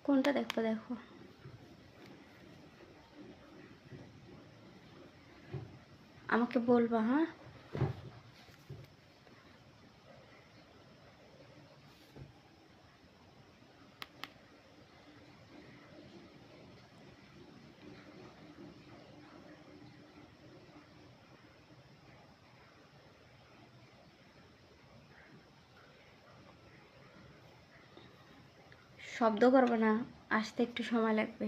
কোনটা দেখো দেখো। আমাকে বলবা, হ্যাঁ? শব্দ করবে না, আসতে একটু সময় লাগবে।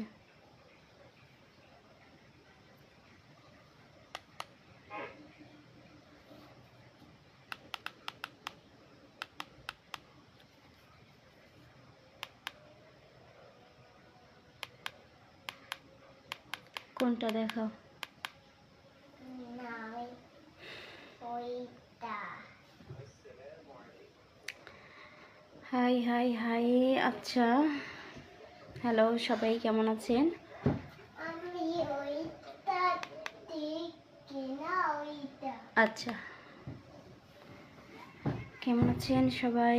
কোনটা দেখাও? High high high. আচ্ছা, হ্যালো সবাই, কেমন আছেন? আচ্ছা, কেমন আছেন সবাই?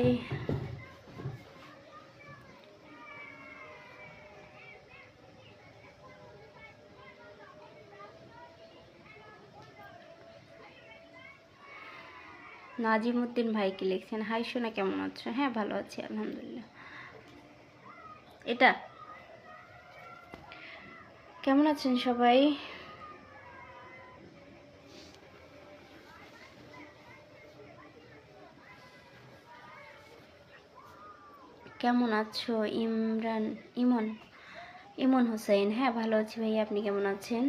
নাজিমউদ্দিন ভাই কি লিখছেন? হাই সোনা, কেমন আছো? হ্যাঁ ভালো আছি আলহামদুলিল্লাহ। এটা কেমন আছেন সবাই? কেমন আছো? ইমন হোসেন, হ্যাঁ ভালো আছি ভাই, আপনি কেমন আছেন?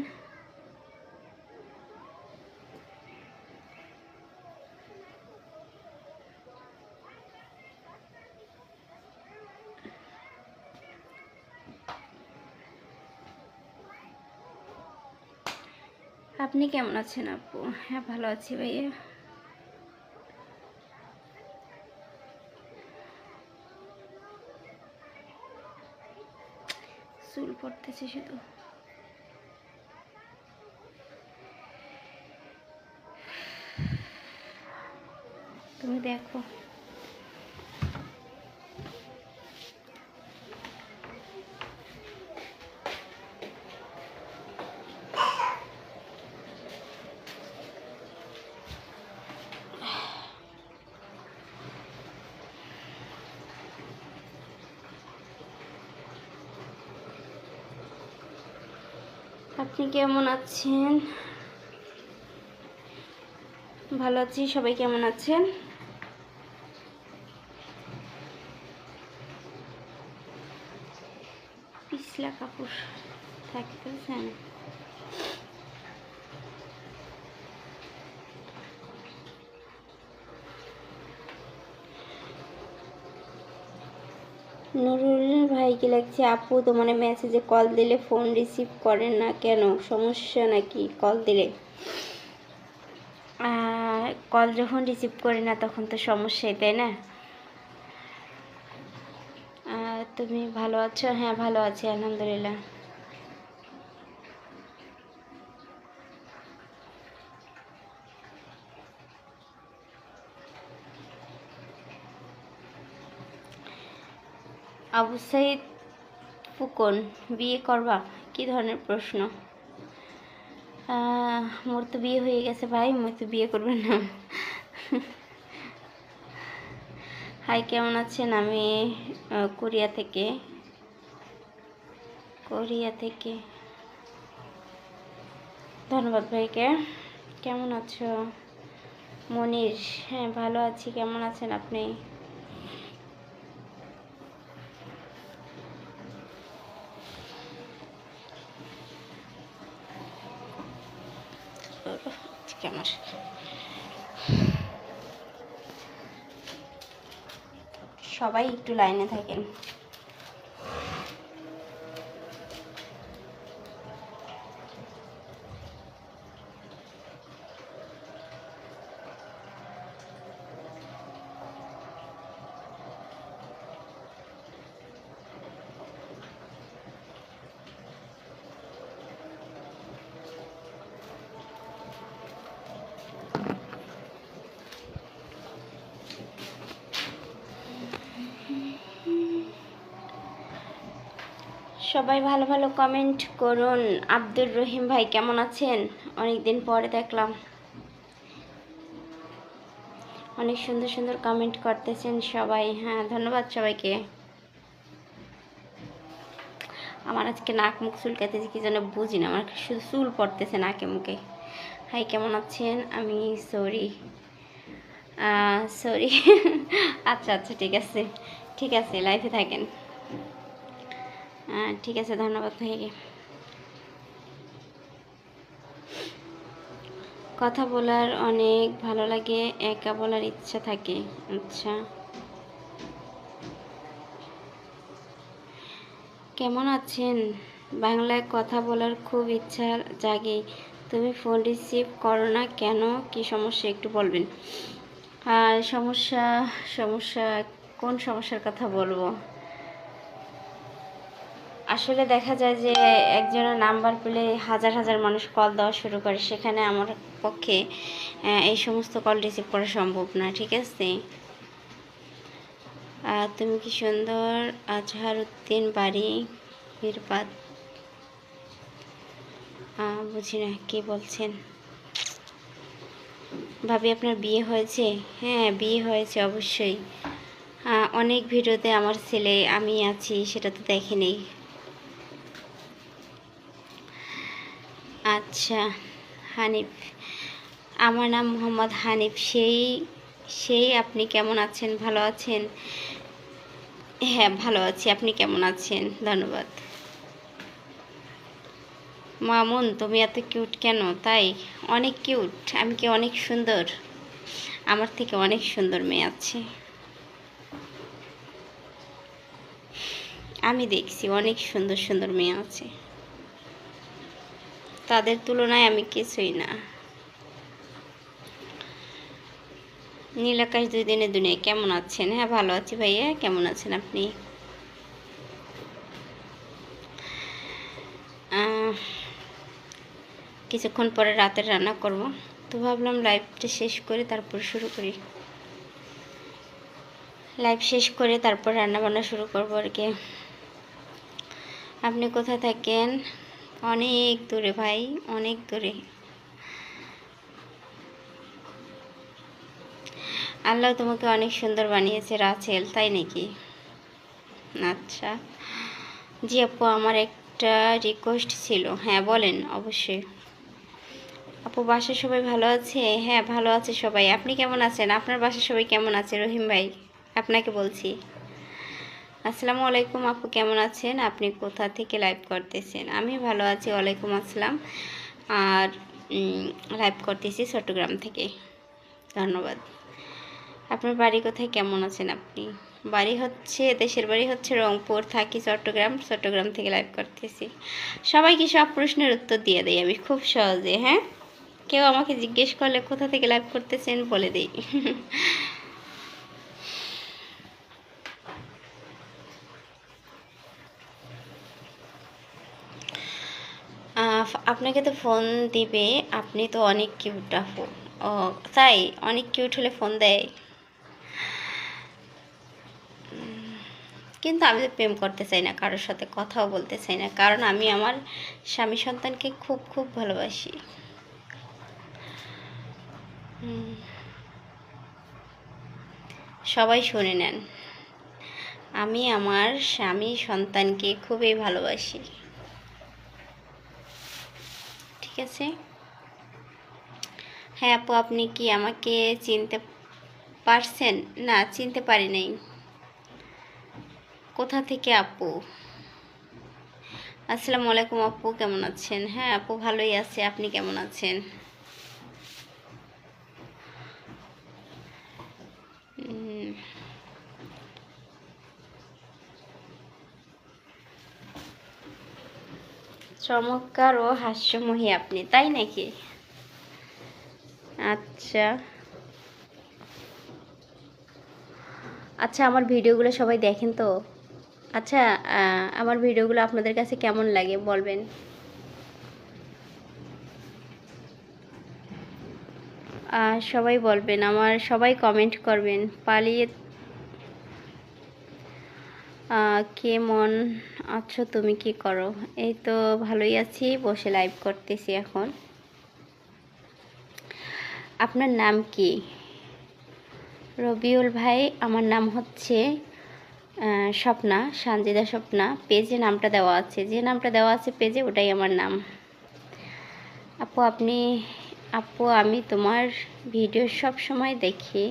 আপনি কেমন আছেন আপু? হ্যাঁ ভালো আছি ভাইয়া। চুল পড়তেছে শুধু। তুমি দেখো। আপনি কেমন আছেন? ভালো আছি, সবাই কেমন আছেন? পিছলা কাপড় থাকতেছেন। নুরুল ভাই কি লাগছে? আপু তোমার মেসেজে কল দিলে ফোন রিসিভ করেন না কেন? সমস্যা নাকি? কল দিলে কল যখন রিসিভ করি না তখন তো সমস্যাই, তাই না? তুমি ভালো আছো? হ্যাঁ ভালো আছি আলহামদুলিল্লাহ। আবু সাইদ ফুকন, বিয়ে করবা? কি ধরনের প্রশ্ন? মোর তো বিয়ে হয়ে গেছে ভাই, মোর তো বিয়ে করবেন না। হাই, কেমন আছেন? আমি কোরিয়া থেকে। ধন্যবাদ ভাইকে। কেমন আছো? মনির, হ্যাঁ ভালো আছি, কেমন আছেন আপনি? কেমন? সবাই একটু লাইনে থাকেন। সবাই ভালো ভালো কমেন্ট করুন। আব্দুর রহিম ভাই কেমন আছেন? অনেকদিন পরে দেখলাম, অনেক সুন্দর সুন্দর কমেন্ট করতেছেন সবাই। হ্যাঁ, ধন্যবাদ সবাইকে। আমার আজকে নাক মুখ চুলকাতেছে কি যেন বুঝি না, আমার শুধু চুল পড়তেছে নাকে মুখে। হাই, কেমন আছেন? আমি সরি সরি আচ্ছা আচ্ছা, ঠিক আছে ঠিক আছে, লাইফে থাকেন। ঠিক আছে, ধন্যবাদ ভাইকে। কথা বলার অনেক ভালো লাগে, একা বলার ইচ্ছা থাকে। আচ্ছা, কেমন আছেন? বাংলায় কথা বলার খুব ইচ্ছা জাগে, তুমি ফোন রিসিভ করো না কেন? কি সমস্যা একটু বলবেন? সমস্যা সমস্যা কোন সমস্যার কথা বলবো? আসলে দেখা যায় যে একজনের নাম্বার পেলে হাজার হাজার মানুষ কল দেওয়া শুরু করে, সেখানে আমার পক্ষে এই সমস্ত কল রিসিভ করা সম্ভব না। ঠিক আছে, তুমি কি সুন্দর? আজহার উদ্দিন, বাড়ি বীরবাদ। বুঝি না কি বলছেন। ভাবি, আপনার বিয়ে হয়েছে? হ্যাঁ, বিয়ে হয়েছে অবশ্যই। অনেক ভিডিওতে আমার ছেলে আমি আছি, সেটা তো দেখেনি। আচ্ছা, হানিফ, আমার নাম মোহাম্মদ হানিফ। সেই আপনি কেমন আছেন? ভালো আছেন? হ্যাঁ, ভালো আছি। আপনি কেমন আছেন? ধন্যবাদ। মামুন, তুমি এত কিউট কেন? তাই? অনেক কিউট? আমি কি অনেক সুন্দর? আমার থেকে অনেক সুন্দর মেয়ে আছে, আমি দেখছি অনেক সুন্দর সুন্দর মেয়ে আছে, তাদের তুলনায় আমি কিছুই না। নীলাকাশ, 2 দিনের দুনিয়া, কেমন আছেন? হ্যাঁ, ভালো আছি ভাইয়া, কেমন আছেন আপনি? কিছুক্ষণ পরে রাতের রান্না করব, তো ভাবলাম লাইভটা শেষ করে তারপর শুরু করি। লাইভ শেষ করে তারপর রান্না বান্না শুরু করবো আর কি। আপনি কোথায় থাকেন? অনেক দূরে ভাই, অনেক দূরে। আল্লাহ তোমাকে অনেক সুন্দর বানিয়েছে রাছেল, তাই নাকি? আচ্ছা, জি আপু, আমার একটা রিকোয়েস্ট ছিল। হ্যাঁ বলেন, অবশ্যই। আপু, বাসায় সবাই ভালো আছে? হ্যাঁ, ভালো আছে সবাই। আপনি কেমন আছেন? আপনার বাসায় সবাই কেমন আছে? রহিম ভাই, আপনাকে বলছি। আসসালামু আলাইকুম আপু, কেমন আছেন? আপনি কোথা থেকে লাইভ করতেছেন? আমি ভালো আছি, ওয়ালাইকুম আসসালাম। আর লাইভ করতেছি চট্টগ্রাম থেকে। ধন্যবাদ। আপনার বাড়ি কোথায়? কেমন আছেন আপনি? বাড়ি হচ্ছে, দেশের বাড়ি হচ্ছে রংপুর, থাকি চট্টগ্রাম। চট্টগ্রাম থেকে লাইভ করতেছি। সবাইকে সব প্রশ্নের উত্তর দিয়ে দেই আমি খুব সহজে। হ্যাঁ, কেউ আমাকে জিজ্ঞেস করলে কোথা থেকে লাইভ করতেছেন বলে দেই। আপনাকে তো ফোন দিবে, আপনি তো অনেক কিউট আপু। ও তাই? অনেক কিউট হলে ফোন দেয়? কিন্তু আমি তো প্রেম করতে চাই না, কারোর সাথে কথাও বলতে চাই না, কারণ আমি আমার স্বামী সন্তানকে খুব খুব ভালোবাসি। সবাই শুনে নেন, আমি আমার স্বামী সন্তানকে খুবই ভালোবাসি। ঠিক আছে? হ্যাঁ আপু, আপনি কি আমাকে চিনতে পারছেন? না, চিনতে পারি নাই। কোথা থেকে আপু? আসসালামু আলাইকুম আপু, কেমন আছেন? হ্যাঁ আপু, ভালোই আছে। আপনি কেমন আছেন? চমৎকার ও হাস্যময়ী আপনি, তাই নাকি? আচ্ছা আচ্ছা, আমার ভিডিওগুলো সবাই দেখেন তো? আচ্ছা, আমার ভিডিওগুলো আপনাদের কাছে কেমন লাগে বলবেন? সবাই বলবেন, আমার সবাই কমেন্ট করবেন। কেমন আছো, তুমি কি করো? এই তো ভালোই আছি, বসে লাইভ করতেছি এখন। আপনার নাম কি? রবিউল ভাই, আমার নাম হচ্ছে স্বপ্না, সানজিদা স্বপ্না। পেজে নামটা দেওয়া আছে, যে নামটা দেওয়া আছে পেজে ওটাই আমার নাম। আপু আমি তোমার ভিডিও সব সময় দেখি।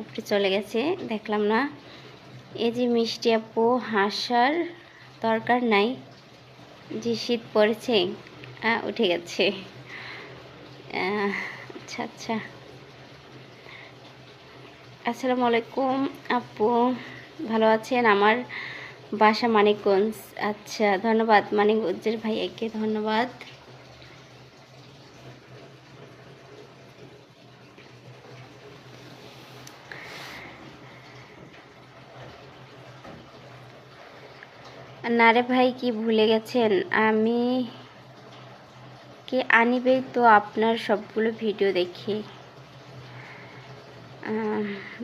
উপরে চলে গেছে, দেখলাম না। এই যে মিষ্টি আপু, হাসার দরকার নাই, যে শীত পড়েছে। উঠে গেছে। আচ্ছা আচ্ছা, আসসালামু আলাইকুম আপু, ভালো আছেন? আমার বাসা মানিকগঞ্জ। আচ্ছা, ধন্যবাদ মানিকগঞ্জের ভাইয়াকে, ধন্যবাদ। না রে ভাই, কি ভুলে গেছেন? আমি কি আনিবেই তো আপনার সবগুলো ভিডিও দেখি।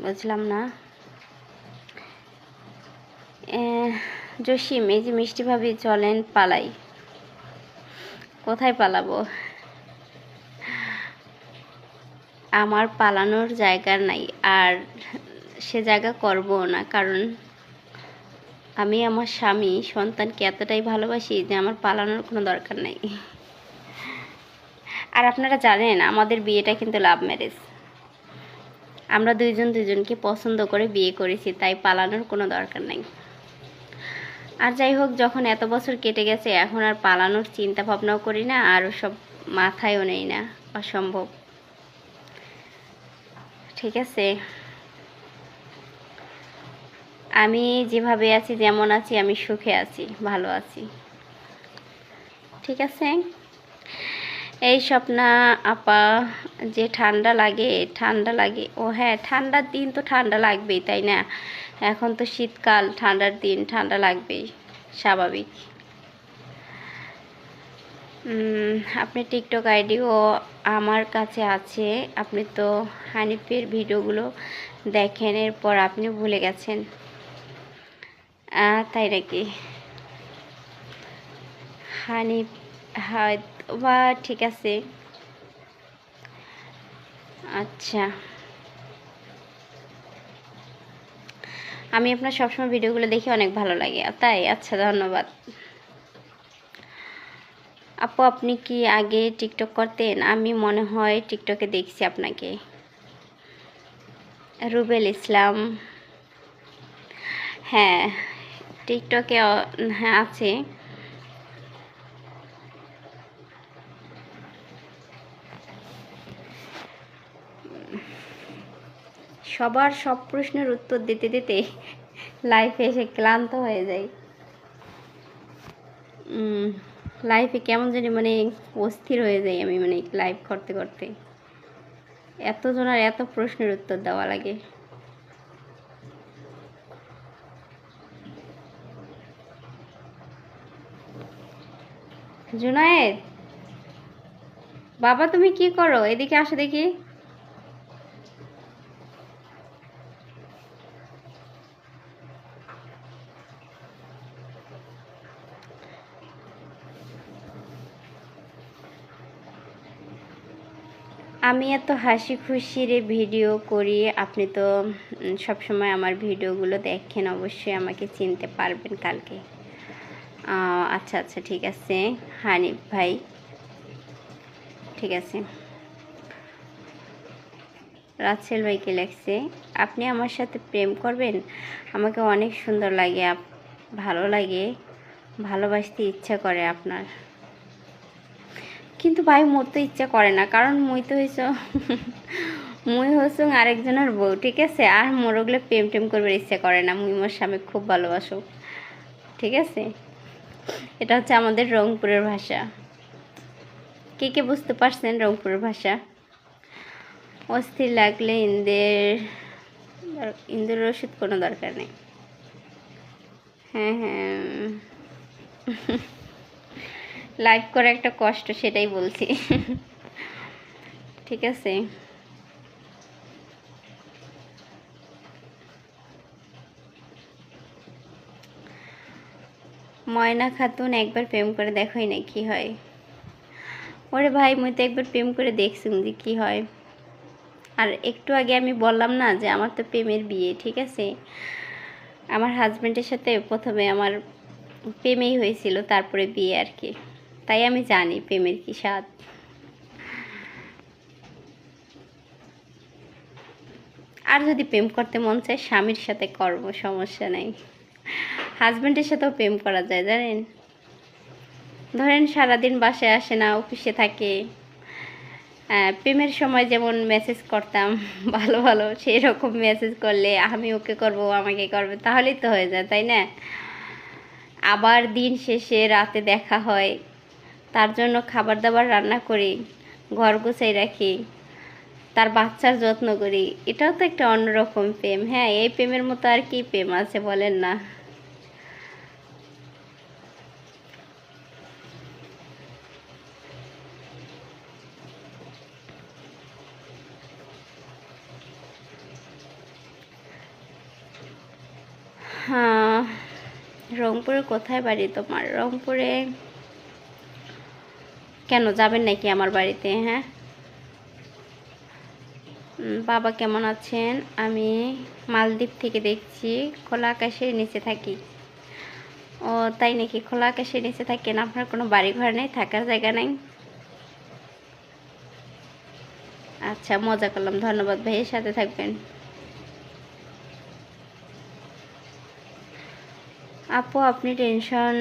বুঝলাম না। জসিম, এই যে মিষ্টি ভাবি, চলেন পালাই। কোথায় পালাবো? আমার পালানোর জায়গা নাই, আর সে জায়গা করবো না, কারণ আমি আমার স্বামী সন্তানকে এতটাই ভালোবাসি যে আমার পালানোর কোনো দরকার নাই। আর আপনারা জানেন আমাদের বিয়েটা কিন্তু লাভ ম্যারেজ। আমরা দুজনকে পছন্দ করে বিয়ে করেছি, তাই পালানোর কোনো দরকার নাই। আর যাই হোক, যখন এত বছর কেটে গেছে, এখন আর পালানোর চিন্তা ভাবনাও করি না, আর সব মাথায়ও নেই না, অসম্ভব। ঠিক আছে, আমি যেভাবে আছি, যেমন আছি, আমি সুখে আছি, ভালো আছি। ঠিক আছে। এই স্বপ্না আপা, যে ঠান্ডা লাগে। ও হ্যাঁ, ঠান্ডার দিন তো ঠান্ডা লাগবেই, তাই না? এখন তো শীতকাল, ঠান্ডার দিন ঠান্ডা লাগবেই, স্বাভাবিক। আপনি টিকটক আইডিও আমার কাছে আছে। আপনি তো হানিফের ভিডিওগুলো দেখেন, এরপর আপনি ভুলে গেছেন। তাই নাকি? হানিফ হয়তো বা, ঠিক আছে। আচ্ছা, আমি আপনার সবসময় ভিডিওগুলো দেখে অনেক ভালো লাগে, তাই? আচ্ছা, ধন্যবাদ আপু। আপনি কি আগে টিকটক করতেন? আমি মনে হয় টিকটকে দেখছি আপনাকে। রুবেল ইসলাম, হ্যাঁ টিকটকে হ্যাঁ আছে। সবার সব প্রশ্নের উত্তর দিতে দিতে লাইফে এসে ক্লান্ত হয়ে যায়। লাইফে কেমন জানি মানে অস্থির হয়ে যাই আমি, মানে লাইভ করতে করতে এতজনের এত প্রশ্নের উত্তর দেওয়া লাগে। জুনায়েদ বাবা, তুমি কি করো? এদিকে আসো দেখি। আমি এত হাসি খুশির ভিডিও করি, আপনি তো সবসময় আমার ভিডিওগুলো দেখেন, অবশ্যই আমাকে চিনতে পারবেন কালকে। আচ্ছা আচ্ছা, ঠিক আছে হানিফ ভাই, ঠিক আছে। রাসেল ভাইকে লেখছে, আপনি আমার সাথে প্রেম করবেন? আমাকে অনেক সুন্দর লাগে, ভালো লাগে, ভালোবাসতে ইচ্ছা করে আপনার। কিন্তু ভাই মোর তো ইচ্ছা করে না, কারণ মুই হচ্ছুং আরেকজনের বউ, ঠিক আছে? আর মোর ওগুলো প্রেম টেম করবার ইচ্ছা করে না, মুই মোর স্বামী খুব ভালোবাসো, ঠিক আছে? এটা হচ্ছে আমাদের রংপুরের ভাষা। কে কে বুঝতে পারছেন রংপুরের ভাষা? অস্থির লাগলে ইন্দ্রের ওষুধ কোনো দরকার নেই। হ্যাঁ হ্যাঁ, লাইভ করে একটা কষ্ট, সেটাই বলছি। ঠিক আছে। ময়না খাতুন একবার প্রেম করে দেখোই না কি হয়। ওরে ভাই মুই তো একবার প্রেম করে দেখছুম যে কি হয়। আর একটু আগে আমি বললাম না যে আমার তো প্রেমের বিয়ে, ঠিক আছে। আমার হাজব্যান্ডের সাথে প্রথমে আমার প্রেমেই হয়েছিল, তারপরে বিয়ে আর কি। তাই আমি জানি প্রেমের কি স্বাদ। আর যদি প্রেম করতে মন চায় স্বামীর সাথে করব, সমস্যা নাই। হাজব্যান্ডের সাথেও প্রেম করা যায় জানেন। ধরেন সারাদিন বাসায় আসে না, অফিসে থাকে, প্রেমের সময় যেমন মেসেজ করতাম ভালো ভালো, সেই রকম মেসেজ করলে আমি ওকে করব, আমাকে করবে, তাহলেই তো হয়ে যায়, তাই না। আবার দিন শেষে রাতে দেখা হয়, তার জন্য খাবার দাবার রান্না করি, ঘর গুছাই রাখি, তার বাচ্চার যত্ন করি। এটাও তো একটা অন্যরকম প্রেম। হ্যাঁ, এই প্রেমের মতো আর কি প্রেম আছে বলেন না। হ্যাঁ, রংপুরে কোথায় বাড়ি তোমার? রংপুরে কেন যাবেন নাকি আমার বাড়িতে? হ্যাঁ, বাবা কেমন আছেন? আমি মালদ্বীপ থেকে দেখছি, খোলা আকাশের নিচে থাকি। ও তাই নাকি? খোলা আকাশের নিচে থাকেন? আপনার কোনো বাড়ি ঘর নেই, থাকার জায়গা নেই? আচ্ছা, মজা করলাম, ধন্যবাদ ভাইয়ের সাথে থাকবেন। আপু আপনি টেনশন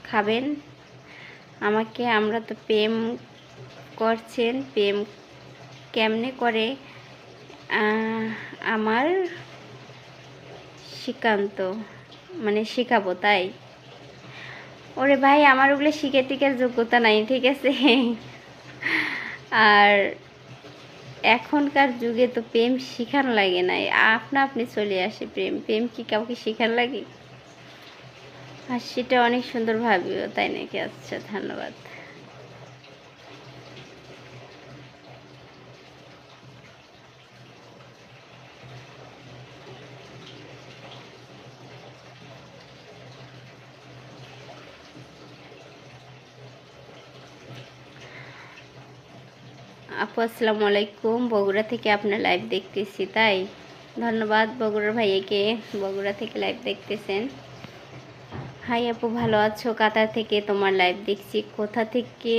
খাবেন আমাকে? আমরা তো প্রেম করছেন, প্রেম কেমনে করে আমার শিখান্ত, মানে শেখাবো তাই? ওরে ভাই আমার ওগুলো শিখে টিকার যোগ্যতা নাই, ঠিক আছে। আর এখনকার যুগে তো প্রেম শিখানো লাগে নাই, আপনা আপনি চলে আসে প্রেম। প্রেম কি কাউকে শিখানো লাগে? আর সেটা অনেক সুন্দর ভাবিও, তাই নাকি? আচ্ছা, ধন্যবাদ। আপু আসসালামু আলাইকুম, বগুড়া থেকে আপনার লাইভ দেখতেছি, তাই ধন্যবাদ বগুড়ার ভাইয়াকে, বগুড়া থেকে লাইভ দেখতেছেন। হাই আপু, ভালো আছো? কাতার থেকে তোমার লাইভ দেখছি। কোথা থেকে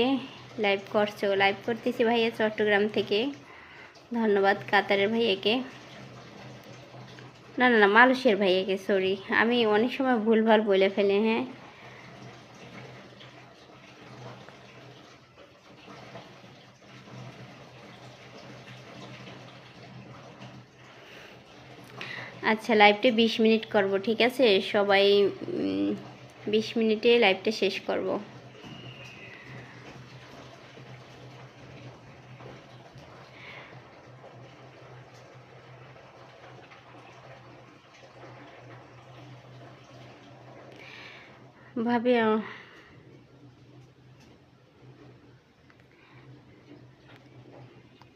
লাইভ করছো? লাইভ করতেছি ভাইয়া চট্টগ্রাম থেকে। ধন্যবাদ কাতারের ভাইয়াকে, না না না মালয়েশিয়ার ভাইয়াকে, সরি আমি অনেক সময় ভুলভাল বলে ফেলি। হ্যাঁ, আচ্ছা লাইভটা 20 মিনিট করব, ঠিক আছে সবাই? 20 মিনিটে লাইভটা শেষ করব। ভাবি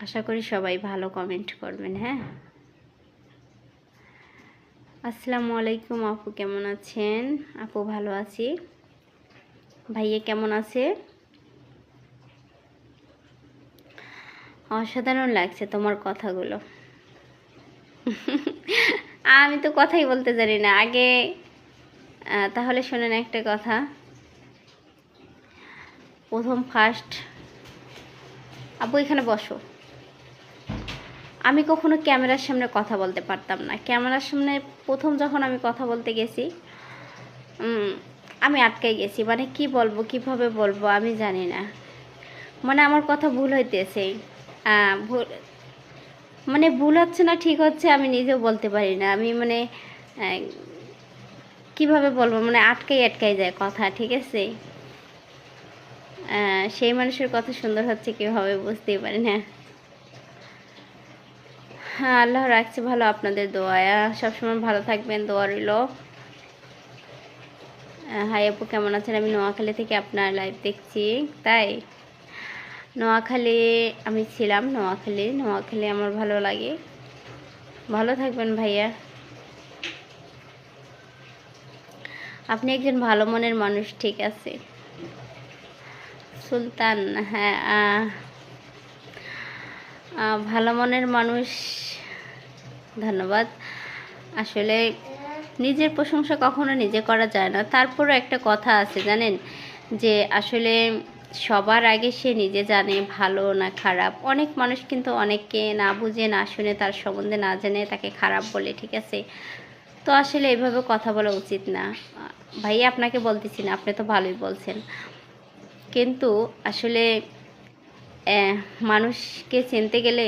আশা করি সবাই ভালো কমেন্ট করবেন। হ্যাঁ, আসসালামু আলাইকুম আপু, কেমন আছেন? আপু ভালো আছি। ভাইয়া কেমন আছে? অসাধারণ লাগছে তোমার কথাগুলো। আমি তো কথাই বলতে জানি না আগে। তাহলে শোনেন একটা কথা। প্রথম ফার্স্ট আপু এখানে বসো, আমি কখনো ক্যামেরার সামনে কথা বলতে পারতাম না। ক্যামেরার সামনে প্রথম যখন আমি কথা বলতে গেছি, আমি আটকে গেছি। মানে কি বলবো, কিভাবে বলবো আমি জানি না। মানে আমার কথা ভুল হইতেছে, ভুল, মানে ভুল হচ্ছে না ঠিক হচ্ছে আমি নিজেও বলতে পারি না। আমি মানে কিভাবে বলবো, মানে আটকাই আটকাই যায় কথা, ঠিক আছে। সেই মানুষের কথা সুন্দর হচ্ছে কীভাবে বুঝতেই পারি না। হ্যাঁ, আল্লাহ রাখছে ভালো, আপনাদের দোয়া, সবসময় ভালো থাকবেন, দোয়া রইল। হাই আপু কেমন আছেন? আমি নোয়াখালী থেকে আপনার লাইভ দেখছি, তাই নোয়াখালী আমি ছিলাম, নোয়াখালী আমার ভালো লাগে। ভালো থাকবেন ভাইয়া। আপনি একজন ভালো মনের মানুষ, ঠিক আছে সুলতান। হ্যাঁ, ভালো মনের মানুষ, ধন্যবাদ। আসলে নিজের প্রশংসা কখনো নিজে করা যায় না, তারপরও একটা কথা আছে জানেন, যে আসলে সবার আগে সে নিজে জানে ভালো না খারাপ। অনেক মানুষ কিন্তু অনেককে না বুঝে না শুনে তার সম্বন্ধে না জেনে তাকে খারাপ বলে, ঠিক আছে। তো আসলে এভাবে কথা বলা উচিত না। ভাই আপনাকে বলতেছি না, আপনি তো ভালোই বলছেন, কিন্তু আসলে মানুষকে চিনতে গেলে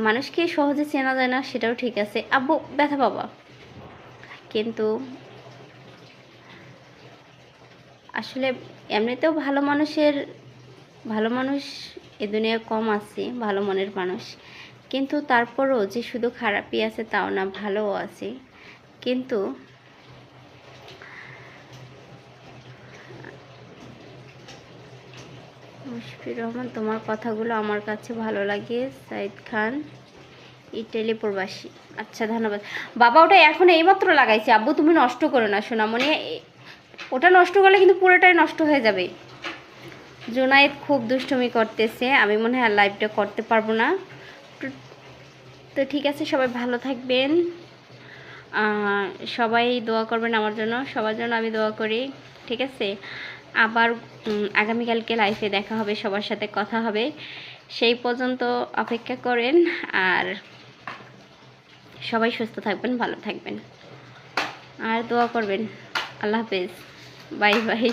মানুষকে সহজে চেনা যায় না, সেটাও ঠিক আছে। আব্বু ব্যথা বাবা, কিন্তু আসলে এমনিতেও ভালো মানুষ এ দুনিয়ায় কম আছে, ভালো মনের মানুষ, কিন্তু তারপরও যে শুধু খারাপই আছে তাও না, ভালোও আছে। কিন্তু মুশফির রহমান, তোমার কথাগুলো আমার কাছে ভালো লাগে। সাইদ খান, ইটালি প্রবাসী। আচ্ছা ধন্যবাদ বাবা। ওটা এখন এইমাত্র লাগাইছি আব্বু, তুমি নষ্ট করো না সোনামণি, ওটা নষ্ট করলে কিন্তু পুরোটাই নষ্ট হয়ে যাবে। জোনায়েদ খুব দুষ্টুমি করতেছে, আমি মনে হয় আর লাইভটা করতে পারবো না। তো ঠিক আছে, সবাই ভালো থাকবেন, সবাই দোয়া করবেন আমার জন্য, সবার জন্য আমি দোয়া করি, ঠিক আছে। আবার আগামীকালকে লাইভে দেখা হবে, সবার সাথে কথা হবে, সেই পর্যন্ত অপেক্ষা করেন। আর সবাই সুস্থ থাকবেন, ভালো থাকবেন, আর দোয়া করবেন। আল্লাহ হাফেজ, বাই বাই।